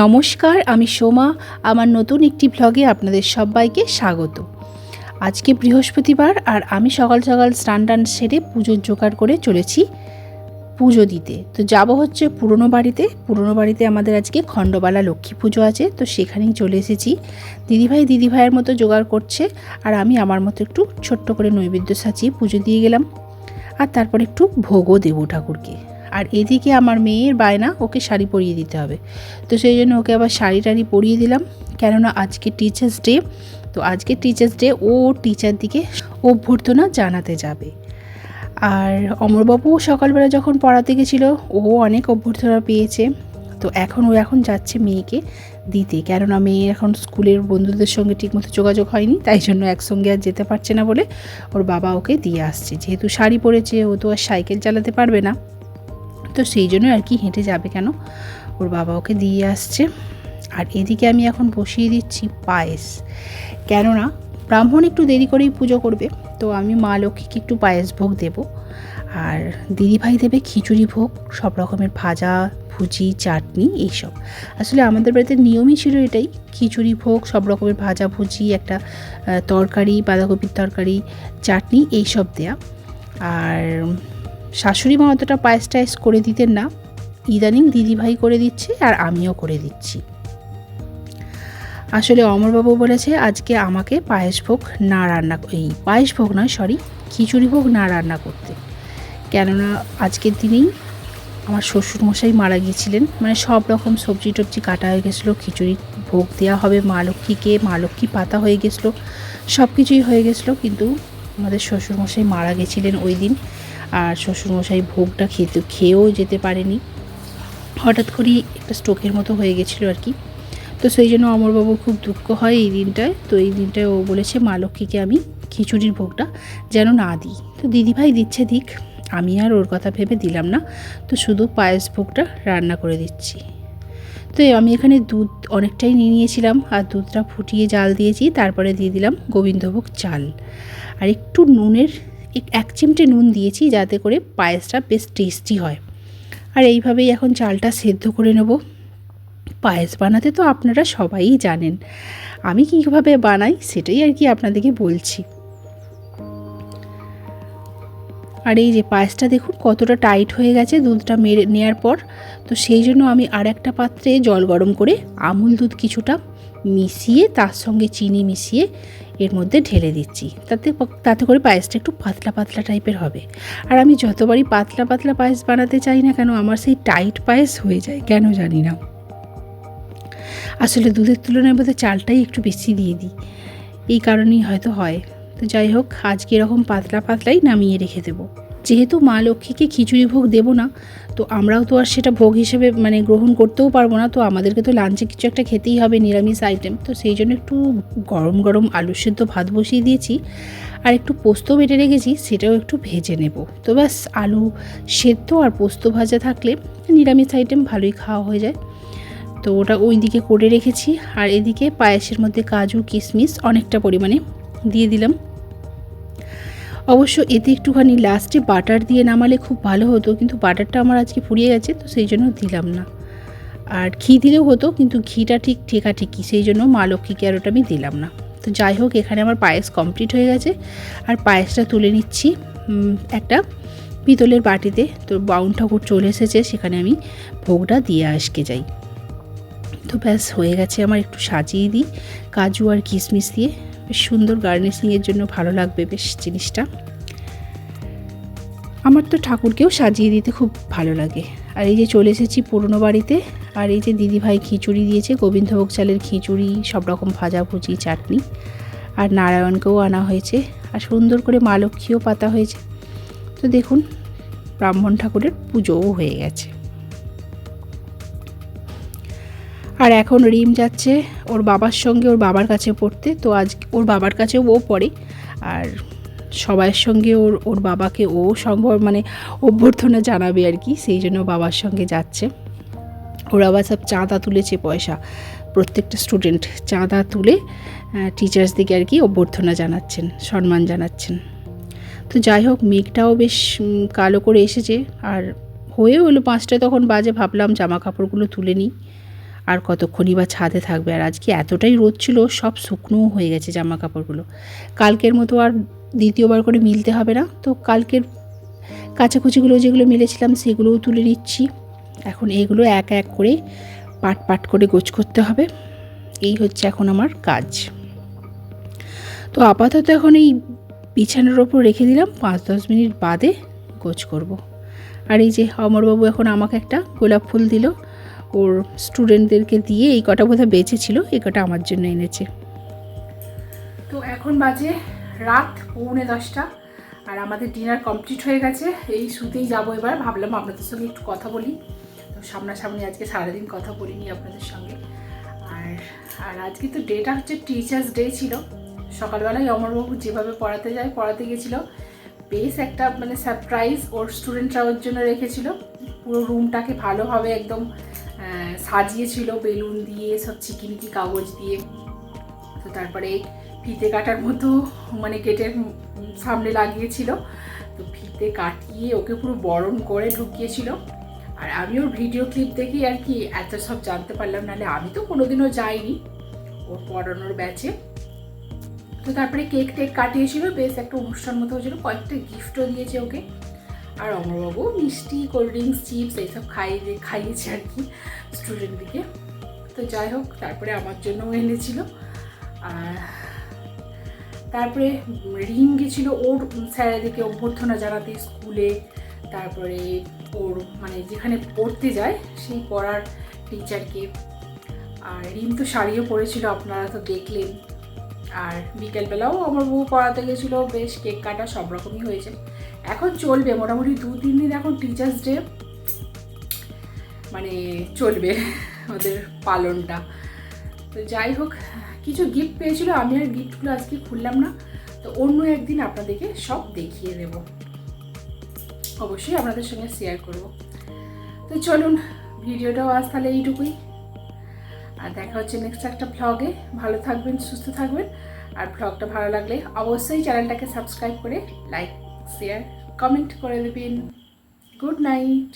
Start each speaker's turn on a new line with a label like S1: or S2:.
S1: নমস্কার, আমি সোমা। আমার নতুন একটি ব্লগে আপনাদের সবাইকে স্বাগত। আজকে বৃহস্পতিবার আর আমি সকাল সকাল স্নান টান সেরে পুজোর জোগাড় করে চলেছি পুজো দিতে। তো যাব হচ্ছে পুরনো বাড়িতে আমাদের আজকে খণ্ডবালা লক্ষ্মী পুজো আছে, তো সেখানেই চলে এসেছি। দিদিভাইয়ের মতো জোগাড় করছে, আর আমি আমার মতো একটু ছোট্ট করে নৈবেদ্য সাজিয়ে পুজো দিয়ে গেলাম। আর তারপর একটু ভোগও দেবো ঠাকুরকে। আর এদিকে আমার মেয়ের বায়না, ওকে শাড়ি পরিয়ে দিতে হবে, তো সেই জন্য ওকে আবার শাড়ি টাড়ি পরিয়ে দিলাম। কেননা আজকে টিচার্স ডে, তো আজকে টিচার্স ডে ও টিচার দিকে অভ্যর্থনা জানাতে যাবে। আর অমরবাবুও সকালবেলা যখন পড়াতে গেছিলো ও অনেক অভ্যর্থনা পেয়েছে। তো ও এখন যাচ্ছে মেয়েকে দিতে, কেননা মেয়ে এখন স্কুলের বন্ধুদের সঙ্গে ঠিকমতো যোগাযোগ হয়নি, তাই জন্য একসঙ্গে আর যেতে পারছে না বলে ওর বাবা ওকে দিয়ে আসছে। যেহেতু শাড়ি পরেছে, ও তো আর সাইকেল চালাতে পারবে না, তো সেই জন্য আর কি হেঁটে যাবে কেন, ওর বাবা ওকে দিয়ে আসছে। আর এদিকে আমি এখন বসিয়ে দিচ্ছি পায়েস, কেননা ব্রাহ্মণ একটু দেরি করেই পুজো করবে, তো আমি মা লক্ষ্মীকে একটু পায়েস ভোগ দেব। আর দিদিভাই দেবে খিচুড়ি ভোগ, সব রকমের ভাজা ভুজি চাটনি এইসব। আসলে আমাদের বাড়িতে নিয়মই ছিল এটাই, খিচুড়ি ভোগ, সব রকমের ভাজা ভুজি, একটা তরকারি, বাঁধাকপির তরকারি, চাটনি এইসব দেয়া। আর শাশুড়ি মা অতটা পায়েস টায়েস করে দিতেন না, ইদানিং দিদিভাই করে দিচ্ছে আর আমিও করে দিচ্ছি। আসলে অমরবাবু বলেছে আজকে আমাকে খিচুড়ি ভোগ না রান্না করতে, কেননা আজকের দিনেই আমার শ্বশুরমশাই মারা গিয়েছিলেন। মানে সব রকম সবজি টবজি কাটা হয়ে গেছিলো, খিচুড়ি ভোগ দেওয়া হবে মা লক্ষ্মীকে, মা লক্ষ্মী পাতা হয়ে গেছিলো, সব কিছুই হয়ে গেছিলো, কিন্তু আমাদের শ্বশুরমশাই মারা গেছিলেন ওই দিন। আর শ্বশুরমশাই ভোগটা খেয়েও যেতে পারেনি, হঠাৎ করেই একটা স্ট্রোকের মতো হয়ে গেছিলো আর কি। তো সেই জন্য অমরবাবুর খুব দুঃখ হয় এই দিনটায়। তো এই দিনটায় ও বলেছে মা লক্ষ্মীকে আমি খিচুড়ির ভোগটা যেন না দিই। তো দিদিভাই দিচ্ছে দিক, আমি আর ওর কথা ভেবে দিলাম না, তো শুধু পায়েস ভোগটা রান্না করে দিচ্ছি। তো আমি এখানে দুধ অনেকটাই নিয়ে নিয়েছিলাম, আর দুধটা ফুটিয়ে জাল দিয়েছি, তারপরে দিয়ে দিলাম গোবিন্দভোগ চাল, আর একটু এক চিমটে নুন দিয়েছি, যাতে করে পায়েসটা বেশ টেস্টি হয়। আর এইভাবেই এখন চালটা সেদ্ধ করে নেব। পায়েস বানাতে তো আপনারা সবাই জানেন, আমি কীভাবে বানাই সেটাই আর কি আপনাদেরকে বলছি। আর এই যে পায়েসটা দেখুন কতটা টাইট হয়ে গেছে দুধটা নেওয়ার পর। তো সেই জন্য আমি আর একটা পাত্রে জল গরম করে আমুল দুধ কিছুটা মিশিয়ে, তার সঙ্গে চিনি মিশিয়ে এর মধ্যে ঢেলে দিচ্ছি, তাতে করে পায়েসটা একটু পাতলা পাতলা টাইপের হবে। আর আমি যতবারই পাতলা পাতলা পায়েস বানাতে চাই না কেন, আমার সেই টাইট পায়েস হয়ে যায়, কেন জানি না। আসলে দুধের তুলনায় বোধহয় চালটাই একটু বেশি দিয়ে দিই, এই কারণেই হয়তো হয়। তো যাই হোক, আজকে এরকম পাতলা পাতলাই নামিয়ে রেখে দেবো। যেহেতু মা লক্ষ্মীকে খিচুড়ি ভোগ দেবো না, তো আমরাও তো আর সেটা ভোগ হিসেবে গ্রহণ করতেও পারবো না, তো আমাদেরকে তো লাঞ্চে কিছু একটা খেতেই হবে, নিরামিষ আইটেম। তো সেই জন্য একটু গরম গরম আলু সেদ্ধ ভাত বসিয়ে দিয়েছি, আর একটু পোস্ত বেটে রেখেছি, সেটাও একটু ভেজে নেব। তো ব্যাস, আলু সেদ্ধ আর পোস্ত ভাজা থাকলে নিরামিষ আইটেম ভালোই খাওয়া হয়ে যায়। তো ওটা ওই দিকে করে রেখেছি। আর এদিকে পায়েসের মধ্যে কাজু কিশমিশ অনেকটা পরিমাণে দিয়ে দিলাম। অবশ্য এতে একটুখানি লাস্টে বাটার দিয়ে নামালে খুব ভালো হতো, কিন্তু বাটারটা আমার আজকে ফুরিয়ে গেছে, তো সেই জন্য দিলাম না। আর ঘি দিলেও হতো, কিন্তু ঘিটা ঠিক ঠিকই, সেই জন্য মা লক্ষ্মীকে আর ওটা আমি দিলাম না। তো যাই হোক, এখানে আমার পায়েস কমপ্লিট হয়ে গেছে, আর পায়েসটা তুলে নিচ্ছি একটা পিতলের বাটিতে। তো বাউন ঠাকুর চলে এসেছে, সেখানে আমি ভোগটা দিয়ে আসকে যাই। তো ব্যাস হয়ে গেছে আমার, একটু সাজিয়ে দিই কাজু আর কিশমিশ দিয়ে, বেশ সুন্দর গার্নিশিংয়ের জন্য ভালো লাগবে বেশ জিনিসটা। আমার তো ঠাকুরকেও সাজিয়ে দিতে খুব ভালো লাগে। আর এই যে চলে এসেছি পুরনো বাড়িতে, আর এই যে দিদিভাই খিচুড়ি দিয়েছে, গোবিন্দভোগ চালের খিচুড়ি, সব রকম ভাজা ভুজি চাটনি, আর নারায়ণকেও আনা হয়েছে, আর সুন্দর করে মা লক্ষ্মীও পাতা হয়েছে। তো দেখুন, ব্রাহ্মণ ঠাকুরের পুজোও হয়ে গেছে। আর এখন রিম যাচ্ছে ওর বাবার সঙ্গে ওর বাবার কাছে পড়তে। তো আজ ওর বাবার কাছেও ও পড়ে, আর সবার সঙ্গে ওর বাবাকে ও অভ্যর্থনা জানাবে আর কি, সেই জন্য বাবার সঙ্গে যাচ্ছে। ওরা আবার সব চাঁদা তুলেছে, পয়সা, প্রত্যেকটা স্টুডেন্ট চাঁদা তুলে টিচার্সদিকে আর কি অভ্যর্থনা জানাচ্ছেন, সম্মান জানাচ্ছেন। তো যাই হোক, মেঘটাও বেশ কালো করে এসেছে, আর হয়েও হলো 5টা তখন বাজে। ভাবলাম জামা কাপড়গুলো তুলে নিই, আর কতক্ষণই বা ছাদে থাকবে। আর আজকে এতটাই রোদ ছিল, সব শুকনোও হয়ে গেছে জামা কাপড়গুলো। কালকের মতো আর দ্বিতীয়বার করে মিলতে হবে না, তো কালকের কাচাকুচিগুলো যেগুলো মিলেছিলাম সেগুলোও তুলে নিচ্ছি। এখন এগুলো এক এক করে পাট পাট করে গোছ করতে হবে। এই হচ্ছে এখন আমার কাজ। তো আপাতত এখন এই বিছানার ওপর রেখে দিলাম, 5-10 মিনিট বাদে গোছ করব। আর এই যে অমরবাবু এখন আমাকে একটা গোলাপ ফুল দিল, ওর স্টুডেন্টদেরকে দিয়ে এই কটা বোধহয় বেঁচেছিল, এই কটা আমার জন্য এনেছে। তো এখন বাজে রাত 9:45 আর আমাদের ডিনার কমপ্লিট হয়ে গেছে। এই শুতেই যাবো এবার। ভাবলাম আপনাদের সঙ্গে একটু কথা বলি, তো সামনাসামনি আজকে সারাদিন কথা বলিনি আপনাদের সঙ্গে। আর আজকে তো ডেটা হচ্ছে টিচার্স ডে ছিল। সকালবেলায় অমরবাবু যেভাবে পড়াতে গেছিলো, বেশ একটা মানে সারপ্রাইজ ওর স্টুডেন্টরা ওর জন্য রেখেছিল। পুরো রুমটাকে ভালোভাবে একদম সাজিয়েছিল বেলুন দিয়ে, সব চিকিমিকি কাগজ দিয়ে। তো তারপরে ফিতে কাটার মতো মানে গেটের সামনে লাগিয়েছিল, তো ফিতে কাটিয়ে ওকে পুরো বরণ করে ঢুকিয়েছিল। আর আমি ওর ভিডিও ক্লিপ দেখি আর কি এত সব জানতে পারলাম, নাহলে আমি তো কোনোদিনও যাইনি ওর পড়ানোর ব্যাচে। তো তারপরে কেক টেক কাটিয়েছিল, বেশ একটা অনুষ্ঠান মতো হয়েছিল, কয়েকটা গিফটও দিয়েছে ওকে। আর অমরবাবু মিষ্টি, কোল্ড ড্রিঙ্কস, চিপস এইসব খাইয়েছে আর কি স্টুডেন্টদিকে। তো যাই হোক, তারপরে আমার জন্যও এনেছিল। আর তারপরে রিম গেছিলো ওর স্যারেদিকে অভ্যর্থনা জানাতে স্কুলে, তারপরে ওর মানে যেখানে পড়তে যায় সেই পড়ার টিচারকে। আর রিম তো শাড়িও পরেছিল, আপনারা তো দেখলেন। আর বিকেলবেলাও আমার বউ পড়াতে গেছিলো, বেশ কেক কাটা সব রকমই হয়েছে। এখন চলবে মোটামুটি 2-3 দিন এখন টিচার্স ডে মানে চলবে ওদের পালনটা। তো যাই হোক, কিছু গিফট পেয়েছিল, আমি আর গিফটগুলো আজকে খুললাম না, তো অন্য একদিন আপনাদেরকে সব দেখিয়ে দেব, অবশ্যই আপনাদের সঙ্গে শেয়ার করব। তো চলুন, ভিডিওটাও আজ তাহলে এইটুকুই, আর দেখা হচ্ছে নেক্সট একটা ভ্লগে। ভালো থাকবেন, সুস্থ থাকবেন। আর ভ্লগটা ভালো লাগলে অবশ্যই চ্যানেলটাকে সাবস্ক্রাইব করে লাইক, শেয়ার, কমেন্ট করে দেবেন। Good night.